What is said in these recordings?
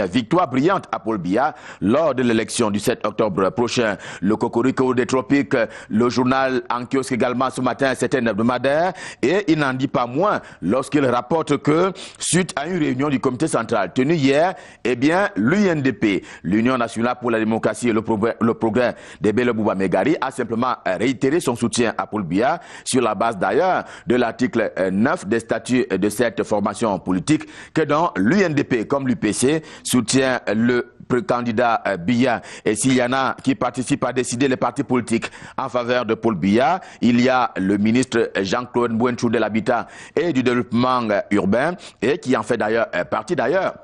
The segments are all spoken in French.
une victoire brillante à Paul Biya lors de l'élection du 7 octobre prochain. Le Cocorico des Tropiques, le journal en kiosque également ce matin, c'est un hebdomadaire et il n'en dit pas moins lorsqu'il rapporte que suite à une réunion du comité central tenue hier, eh bien l'UNDP, l'Union nationale pour la démocratie et le progrès des Belebouba Megari, a simplement réitéré son soutien à Paul Biya sur la base d'ailleurs de l'article 9 des statuts de cette formation politique que dans l'UNDP comme l'UPC soutient le candidat Biya. Et s'il y en a qui participent à décider les partis politiques en faveur de Paul Biya, il y a le ministre Jean-Claude Mbouenchou de l'Habitat et du Développement urbain et qui en fait d'ailleurs partie d'ailleurs.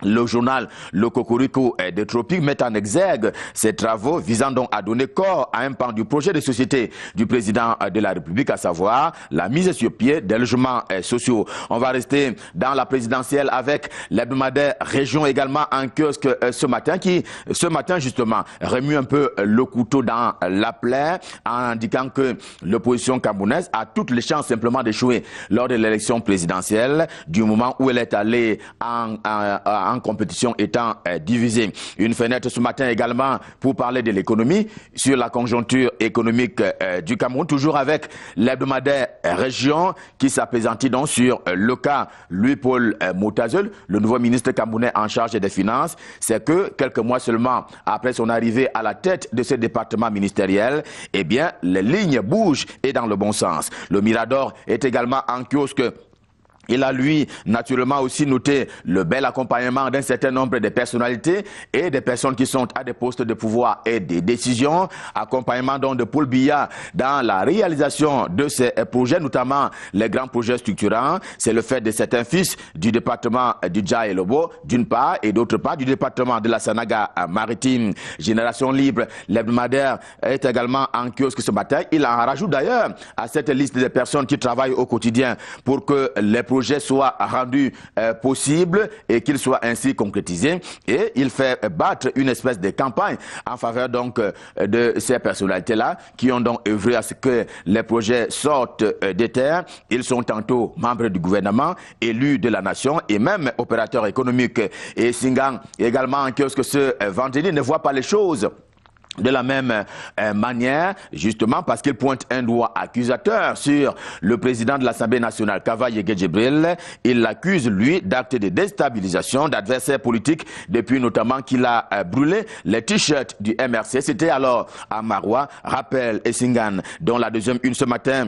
Le journal Le Cocorico des Tropiques met en exergue ses travaux visant donc à donner corps à un pan du projet de société du président de la République, à savoir la mise sur pied des logements sociaux. On va rester dans la présidentielle avec l'hebdomadaire Région également en kiosque ce matin qui, ce matin justement, remue un peu le couteau dans la plaie en indiquant que l'opposition camerounaise a toutes les chances simplement d'échouer lors de l'élection présidentielle du moment où elle est allée en compétition étant divisée. Une fenêtre ce matin également pour parler de l'économie, sur la conjoncture économique du Cameroun, toujours avec l'hebdomadaire Région qui s'apaisantit donc sur le cas Louis-Paul Moutazeul, le nouveau ministre camerounais en charge des finances. C'est que quelques mois seulement après son arrivée à la tête de ce département ministériel, eh bien les lignes bougent et dans le bon sens. Le Mirador est également en kiosque. Il a, lui, naturellement aussi noté le bel accompagnement d'un certain nombre de personnalités et des personnes qui sont à des postes de pouvoir et des décisions. Accompagnement donc de Paul Biya dans la réalisation de ces projets, notamment les grands projets structurants. C'est le fait de certains fils du département du Dja et Lobo, d'une part, et d'autre part, du département de la Sanaga maritime. Génération Libre, l'hebdomadaire est également en kiosque ce matin. Il en rajoute d'ailleurs à cette liste des personnes qui travaillent au quotidien pour que les projet soit rendu possible et qu'il soit ainsi concrétisé. Et il fait battre une espèce de campagne en faveur donc de ces personnalités-là qui ont donc œuvré à ce que les projets sortent des terres. Ils sont tantôt membres du gouvernement, élus de la nation et même opérateurs économiques. Et Singang également en kiosque ce vendredi ne voit pas les choses de la même manière, justement parce qu'il pointe un doigt accusateur sur le président de l'Assemblée nationale, Kava Yege Djibril. Il l'accuse, lui, d'actes de déstabilisation, d'adversaires politiques, depuis notamment qu'il a brûlé les t-shirts du MRC. C'était alors à Maroua, rappel et Singan, dont la deuxième une ce matin,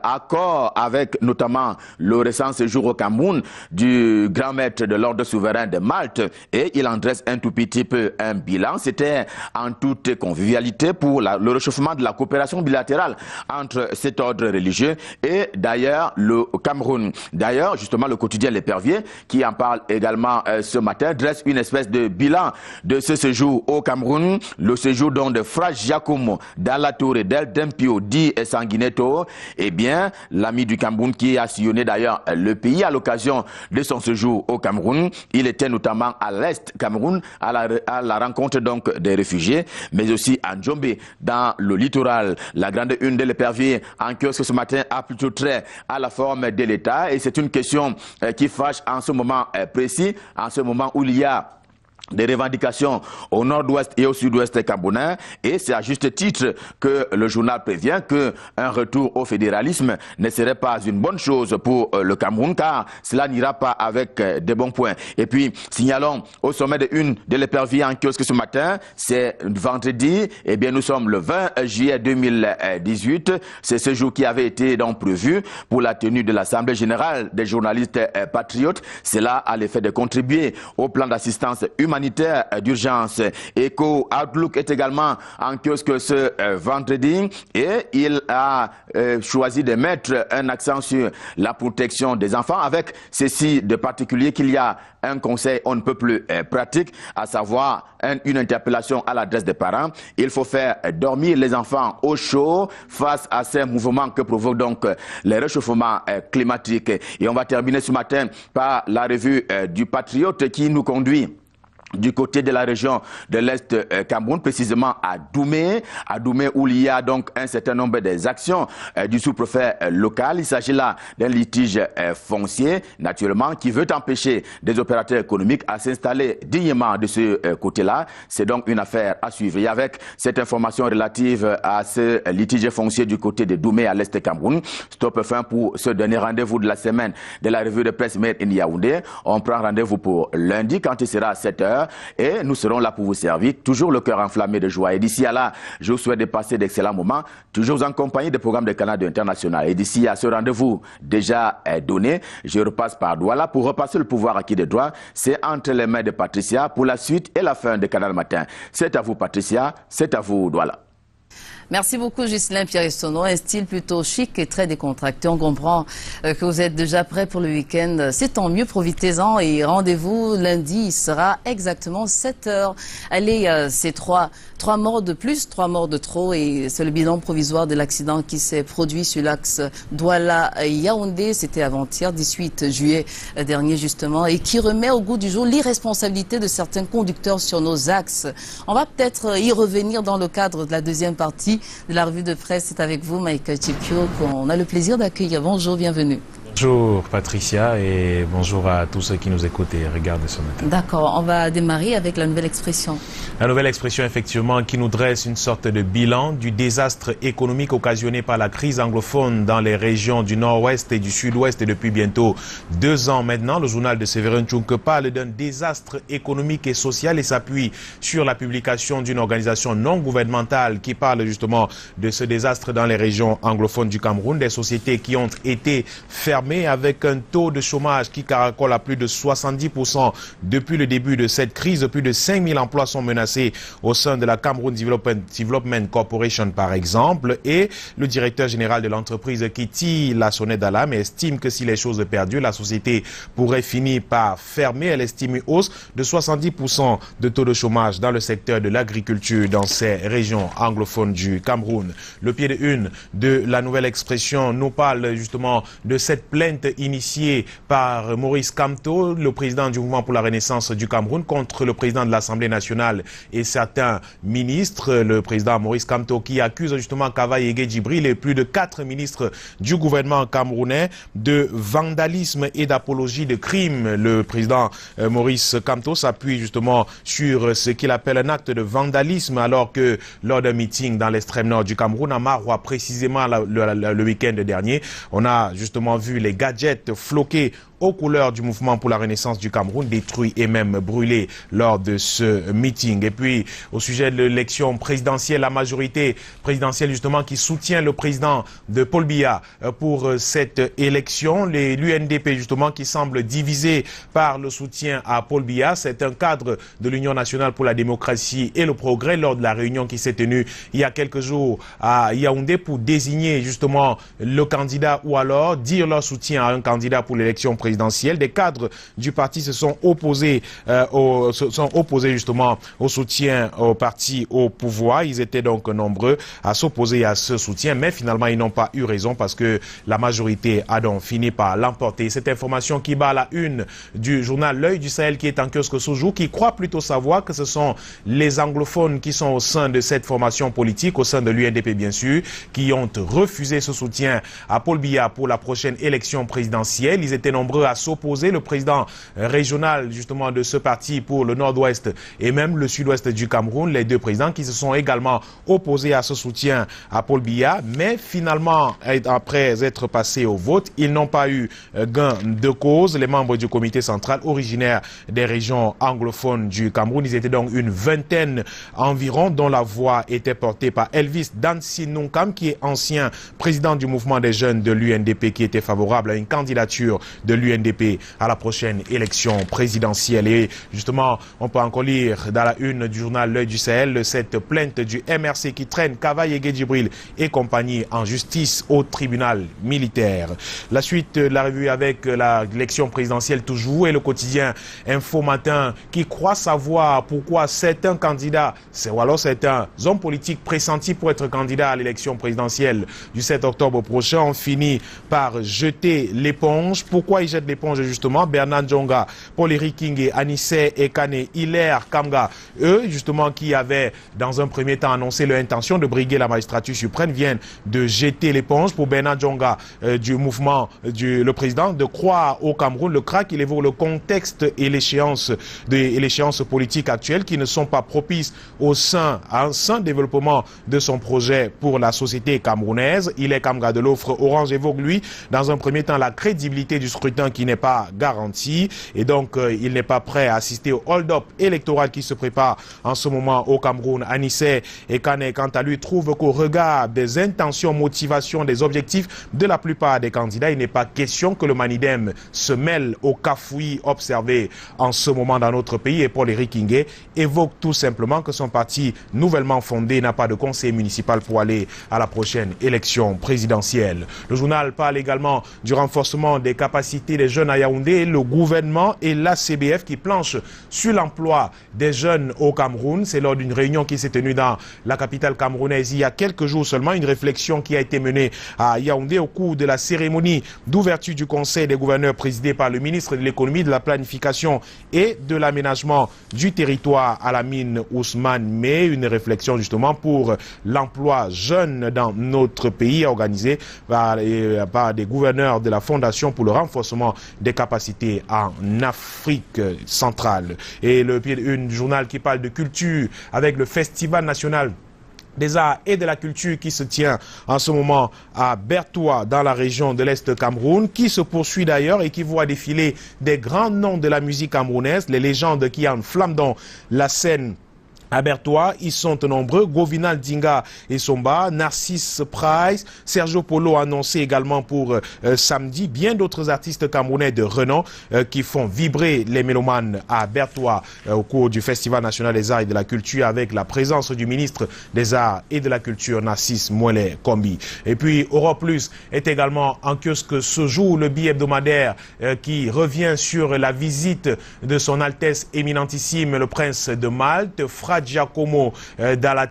accord avec notamment le récent séjour au Cameroun du grand maître de l'ordre souverain de Malte, et il en dresse un tout petit peu un bilan. C'était en toute convivialité pour le réchauffement de la coopération bilatérale entre cet ordre religieux et d'ailleurs le Cameroun. D'ailleurs, justement, le quotidien L'Épervier, qui en parle également ce matin, dresse une espèce de bilan de ce séjour au Cameroun, le séjour donc de Fra Giacomo Dalla Torre del Tempio di Sanguinetto. Eh bien, l'ami du Cameroun qui a sillonné d'ailleurs le pays à l'occasion de son séjour au Cameroun. Il était notamment à l'Est Cameroun, à la rencontre donc des réfugiés, mais aussi à Njombe, dans le littoral. La grande une de L'Épervier en kiosque ce matin a plutôt trait à la forme de l'État et c'est une question qui fâche en ce moment précis, en ce moment où il y a des revendications au nord-ouest et au sud-ouest camerounais, et c'est à juste titre que le journal prévient qu'un retour au fédéralisme ne serait pas une bonne chose pour le Cameroun, car cela n'ira pas avec de bons points. Et puis, signalons au sommet de une de L'Épervier en kiosque ce matin, c'est vendredi, eh bien nous sommes le 20 juillet 2018, c'est ce jour qui avait été donc prévu pour la tenue de l'Assemblée générale des journalistes patriotes. Cela a l'effet de contribuer au plan d'assistance humanitaire d'urgence. Eco Outlook est également en kiosque ce vendredi et il a choisi de mettre un accent sur la protection des enfants, avec ceci de particulier qu'il y a un conseil on ne peut plus pratique, à savoir une interpellation à l'adresse des parents. Il faut faire dormir les enfants au chaud face à ces mouvements que provoquent donc les réchauffements climatiques. Et on va terminer ce matin par la revue du Patriote qui nous conduit du côté de la région de l'Est Cameroun, précisément à Doumé où il y a donc un certain nombre des actions du sous-préfet local. Il s'agit là d'un litige foncier, naturellement, qui veut empêcher des opérateurs économiques à s'installer dignement de ce côté-là. C'est donc une affaire à suivre. Et avec cette information relative à ce litige foncier du côté de Doumé à l'Est Cameroun, stop fin pour ce dernier rendez-vous de la semaine de la revue de presse Made in Yaoundé. On prend rendez-vous pour lundi quand il sera à 7 h. Et nous serons là pour vous servir, toujours le cœur enflammé de joie. Et d'ici à là, je vous souhaite de passer d'excellents moments, toujours en compagnie des programmes de Canal International. Et d'ici à ce rendez-vous déjà donné, je repasse par Douala pour repasser le pouvoir acquis de droit. C'est entre les mains de Patricia pour la suite et la fin de Canal Matin. C'est à vous Patricia, c'est à vous Douala. Merci beaucoup, Ghislain Pierre-Estonneau. Un style plutôt chic et très décontracté. On comprend que vous êtes déjà prêts pour le week-end. C'est tant mieux, profitez-en et rendez-vous lundi. Il sera exactement 7 h. Allez, c'est trois morts de plus, 3 morts de trop. Et c'est le bilan provisoire de l'accident qui s'est produit sur l'axe Douala-Yaoundé. C'était avant-hier, 18 juillet dernier, justement. Et qui remet au goût du jour l'irresponsabilité de certains conducteurs sur nos axes. On va peut-être y revenir dans le cadre de la deuxième partie de la revue de presse. C'est avec vous, Michael Chipio, qu'on a le plaisir d'accueillir. Bonjour, bienvenue. Bonjour Patricia et bonjour à tous ceux qui nous écoutent et regardent ce matin. D'accord, on va démarrer avec la nouvelle expression. La nouvelle expression effectivement qui nous dresse une sorte de bilan du désastre économique occasionné par la crise anglophone dans les régions du nord-ouest et du sud-ouest depuis bientôt 2 ans maintenant. Le journal de Séverin Tchouke parle d'un désastre économique et social et s'appuie sur la publication d'une organisation non gouvernementale qui parle justement de ce désastre dans les régions anglophones du Cameroun, des sociétés qui ont été fermées avec un taux de chômage qui caracole à plus de 70% depuis le début de cette crise. Plus de 5000 emplois sont menacés au sein de la Cameroun Development Corporation par exemple. Et le directeur général de l'entreprise qui tire la sonnette d'alarme estime que si les choses perduent, la société pourrait finir par fermer. Elle estime une hausse de 70% de taux de chômage dans le secteur de l'agriculture dans ces régions anglophones du Cameroun. Le pied de une de la nouvelle expression nous parle justement de cette plainte initiée par Maurice Kamto, le président du mouvement pour la renaissance du Cameroun, contre le président de l'Assemblée nationale et certains ministres. Le président Maurice Kamto qui accuse justement Kava Yege Djibril et plus de 4 ministres du gouvernement camerounais de vandalisme et d'apologie de crimes. Le président Maurice Kamto s'appuie justement sur ce qu'il appelle un acte de vandalisme alors que lors d'un meeting dans l'extrême nord du Cameroun, à Maroua, précisément le week-end dernier, on a justement vu les gadgets floqués aux couleurs du mouvement pour la renaissance du Cameroun, détruits et même brûlés lors de ce meeting. Et puis, au sujet de l'élection présidentielle, la majorité présidentielle justement qui soutient le président de Paul Biya pour cette élection, l'UNDP justement qui semble divisé par le soutien à Paul Biya. C'est un cadre de l'Union nationale pour la démocratie et le progrès lors de la réunion qui s'est tenue il y a quelques jours à Yaoundé pour désigner justement le candidat ou alors dire leur soutien à un candidat pour l'élection présidentielle. Des cadres du parti se sont opposés justement au soutien au parti au pouvoir. Ils étaient donc nombreux à s'opposer à ce soutien, mais finalement ils n'ont pas eu raison parce que la majorité a donc fini par l'emporter. Cette information qui bat à la une du journal L'Œil du Sahel qui est en kiosque ce jour, qui croit plutôt savoir que ce sont les anglophones qui sont au sein de cette formation politique, au sein de l'UNDP bien sûr, qui ont refusé ce soutien à Paul Biya pour la prochaine élection présidentielle. Ils étaient nombreux à s'opposer. Le président régional justement de ce parti pour le nord-ouest et même le sud-ouest du Cameroun, les deux présidents qui se sont également opposés à ce soutien à Paul Biya, mais finalement après être passés au vote, ils n'ont pas eu gain de cause. Les membres du comité central originaires des régions anglophones du Cameroun, ils étaient donc une vingtaine environ, dont la voix était portée par Elvis Dansinunkam qui est ancien président du mouvement des jeunes de l'UNDP, qui était favorable à une candidature de l'UNDP à la prochaine élection présidentielle. Et justement, on peut encore lire dans la une du journal L'Œil du Sahel cette plainte du MRC qui traîne Kava Yege Djibril et compagnie en justice au tribunal militaire. La suite de la revue avec l'élection présidentielle toujours et le quotidien Info Matin qui croit savoir pourquoi certains candidats, ou alors certains hommes politiques pressentis pour être candidats à l'élection présidentielle du 7 octobre prochain ont fini par jeter l'éponge. Pourquoi ils jettent jette l'éponge justement. Bernard Djonga, Paul-Éric Kingé, Anissé Ekane, Hilaire Kamga, eux justement qui avaient dans un premier temps annoncé leur intention de briguer la magistrature suprême, viennent de jeter l'éponge. Pour Bernard Djonga du mouvement le président de croire au Cameroun, le CRAC, il évoque le contexte et l'échéance politique actuelle qui ne sont pas propices à un sain développement de son projet pour la société camerounaise. Il est Kamga de l'offre Orange évoque lui dans un premier temps la crédibilité du scrutin qui n'est pas garantie et donc il n'est pas prêt à assister au hold-up électoral qui se prépare en ce moment au Cameroun. Anissé Ekane, quant à lui, trouve qu'au regard des intentions, motivations, des objectifs de la plupart des candidats, il n'est pas question que le Manidem se mêle au cafouillis observé en ce moment dans notre pays. Et Paul-Éric Kingé évoque tout simplement que son parti nouvellement fondé n'a pas de conseil municipal pour aller à la prochaine élection présidentielle. Le journal parle également du renforcement des capacités des jeunes à Yaoundé. Le gouvernement et la CBF qui planchent sur l'emploi des jeunes au Cameroun. C'est lors d'une réunion qui s'est tenue dans la capitale camerounaise il y a quelques jours seulement. Une réflexion qui a été menée à Yaoundé au cours de la cérémonie d'ouverture du Conseil des gouverneurs présidé par le ministre de l'économie, de la planification et de l'aménagement du territoire à la mine Ousmane May. Une réflexion justement pour l'emploi jeune dans notre pays organisée par des gouverneurs de la Fondation pour le renforcement des capacités en Afrique centrale. Et un journal qui parle de culture avec le Festival national des arts et de la culture qui se tient en ce moment à Bertoua dans la région de l'Est Cameroun, qui se poursuit d'ailleurs et qui voit défiler des grands noms de la musique camerounaise, les légendes qui enflamment dans la scène. À Bertoua, ils sont nombreux. Govinal Dinga et Somba, Narcisse Price, Sergio Polo annoncé également pour samedi. Bien d'autres artistes camerounais de renom qui font vibrer les mélomanes à Bertoua au cours du Festival national des arts et de la culture avec la présence du ministre des arts et de la culture, Narcisse Mouelé Kombi. Et puis Europe Plus est également en kiosque ce jour, le billet hebdomadaire qui revient sur la visite de son Altesse éminentissime le prince de Malte, Giacomo Dalla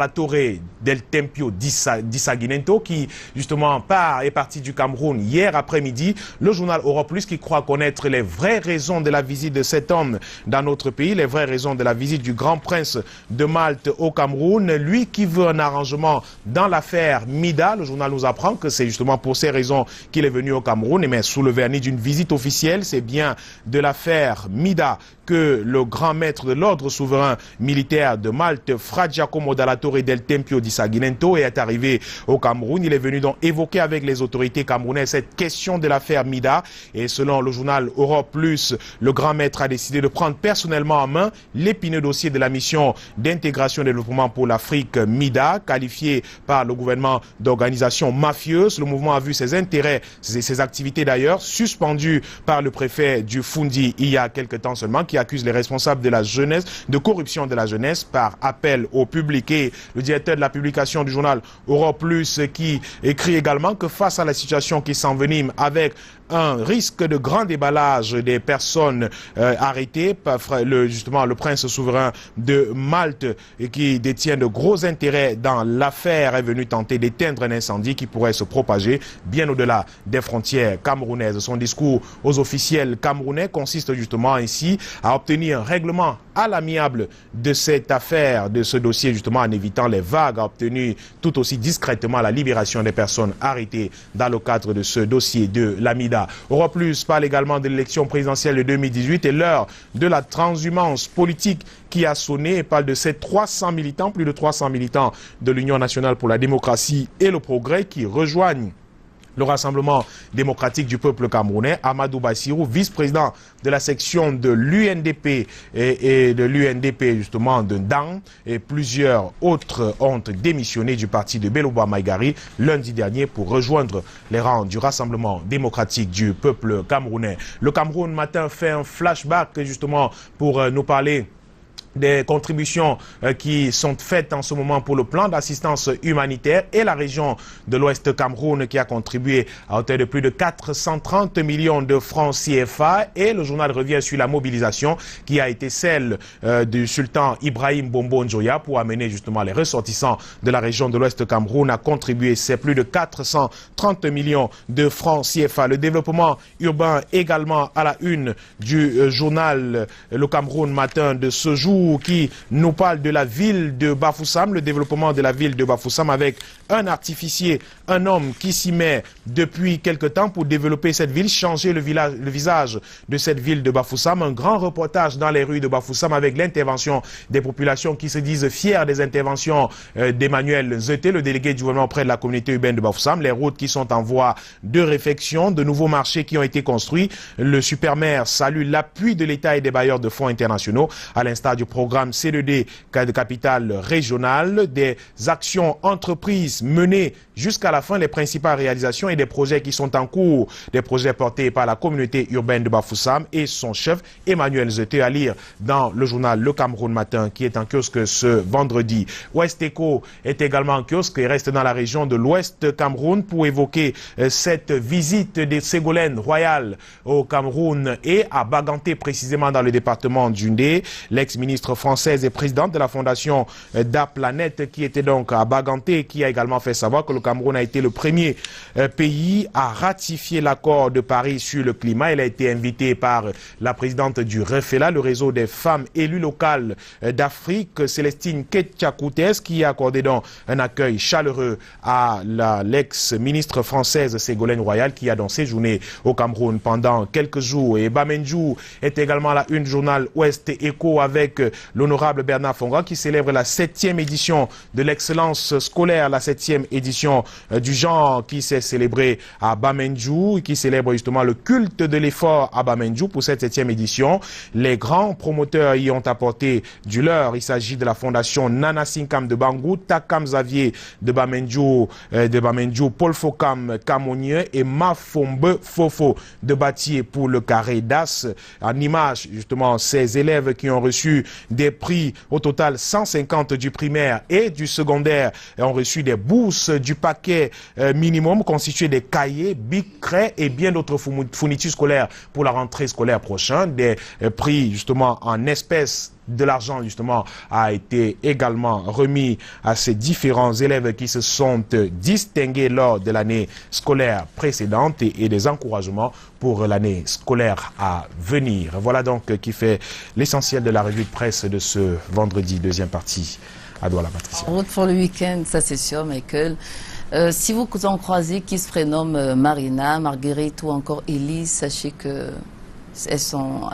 Torre del Tempio di Saguinento, qui justement est parti du Cameroun hier après-midi. Le journal Europe Plus qui croit connaître les vraies raisons de la visite de cet homme dans notre pays, les vraies raisons de la visite du grand prince de Malte au Cameroun, lui qui veut un arrangement dans l'affaire Mida. Le journal nous apprend que c'est justement pour ces raisons qu'il est venu au Cameroun, mais sous le vernis d'une visite officielle. C'est bien de l'affaire Mida que le grand maître de l'ordre souverain militaire de Malte, Fra Giacomo Dalla Torre del Tempio di Saguinento, est arrivé au Cameroun. Il est venu donc évoquer avec les autorités camerounaises cette question de l'affaire Mida. Et selon le journal Europe Plus, le grand maître a décidé de prendre personnellement en main l'épineux dossier de la mission d'intégration et de développement pour l'Afrique Mida, qualifié par le gouvernement d'organisation mafieuse. Le mouvement a vu ses intérêts, ses activités d'ailleurs, suspendues par le préfet du Fundi il y a quelque temps seulement, qui accuse les responsables de la jeunesse, de corruption de la jeunesse par appel au public. Et le directeur de la publication du journal Europe Plus qui écrit également que face à la situation qui s'envenime avec un risque de grand déballage des personnes arrêtées par justement le prince souverain de Malte et qui détient de gros intérêts dans l'affaire, est venu tenter d'éteindre un incendie qui pourrait se propager bien au-delà des frontières camerounaises. Son discours aux officiels camerounais consiste justement ainsi à obtenir un règlement à l'amiable de cette affaire, de ce dossier justement en évitant les vagues, à obtenir tout aussi discrètement la libération des personnes arrêtées dans le cadre de ce dossier de l'Amida. Europe Plus parle également de l'élection présidentielle de 2018 et l'heure de la transhumance politique qui a sonné. Parle de ces 300 militants, plus de 300 militants de l'Union nationale pour la démocratie et le progrès qui rejoignent le Rassemblement démocratique du peuple camerounais. Amadou Bassirou, vice-président de la section de l'UNDP et de l'UNDP justement de Ndang, et plusieurs autres ont démissionné du parti de Belouba Maïgari lundi dernier pour rejoindre les rangs du Rassemblement démocratique du peuple camerounais. Le Cameroun matin fait un flashback justement pour nous parler des contributions qui sont faites en ce moment pour le plan d'assistance humanitaire et la région de l'Ouest Cameroun qui a contribué à hauteur de plus de 430 millions de francs CFA. Et le journal revient sur la mobilisation qui a été celle du sultan Ibrahim Bombo Njoya pour amener justement les ressortissants de la région de l'Ouest Cameroun à contribuer. C'est plus de 430 millions de francs CFA. Le développement urbain également à la une du journal Le Cameroun Matin de ce jour, qui nous parle de la ville de Bafoussam, le développement de la ville de Bafoussam avec un artificier, un homme qui s'y met depuis quelque temps pour développer cette ville, changer le visage de cette ville de Bafoussam. Un grand reportage dans les rues de Bafoussam avec l'intervention des populations qui se disent fiers des interventions d'Emmanuel Zeté, le délégué du gouvernement auprès de la communauté urbaine de Bafoussam. Les routes qui sont en voie de réfection, de nouveaux marchés qui ont été construits. Le super-maire salue l'appui de l'État et des bailleurs de fonds internationaux, à l'instar du programme C2D de capitale régionale, des actions entreprises menées jusqu'à la fin, les principales réalisations et des projets qui sont en cours, des projets portés par la communauté urbaine de Bafoussam et son chef Emmanuel Zeté, à lire dans le journal Le Cameroun Matin qui est en kiosque ce vendredi. West Echo est également en kiosque et reste dans la région de l'Ouest Cameroun pour évoquer cette visite des Ségolènes royales au Cameroun et à Baganté, précisément dans le département d'Undé. L'ex-ministre française et présidente de la fondation d'A-Planète qui était donc à Baganté, qui a également fait savoir que le Cameroun a été le premier pays à ratifier l'accord de Paris sur le climat. Elle a été invitée par la présidente du REFELA, le réseau des femmes élues locales d'Afrique, Célestine Ketchakoutes, qui a accordé donc un accueil chaleureux à l'ex-ministre française Ségolène Royal, qui a donc séjourné au Cameroun pendant quelques jours. Et Bamenjou est également à la une du journal Ouest Echo avec l'honorable Bernard Fonga qui célèbre la 7e édition de l'excellence scolaire, la 7e édition du genre qui s'est célébrée à Bamenjou, qui célèbre justement le culte de l'effort à Bamenjou pour cette 7e édition. Les grands promoteurs y ont apporté du leur. Il s'agit de la fondation Nana Sinkam de Bangou, Takam Xavier de Bamenjou, Paul Fokam Camonieux et Mafombe Fofo de Batier pour le carré d'As. En image, justement, ces élèves qui ont reçu des prix au total 150 du primaire et du secondaire ont reçu des bourses du paquet minimum constitué des cahiers, bics, craies et bien d'autres fournitures scolaires pour la rentrée scolaire prochaine. Des prix justement en espèces. De l'argent, justement, a été également remis à ces différents élèves qui se sont distingués lors de l'année scolaire précédente et des encouragements pour l'année scolaire à venir. Voilà donc qui fait l'essentiel de la revue de presse de ce vendredi, deuxième partie. À Douala, Patricia. En route pour le week-end, ça c'est sûr, Michael. Si vous en croisez qui se prénomment Marina, Marguerite ou encore Élise, sachez que elles sont...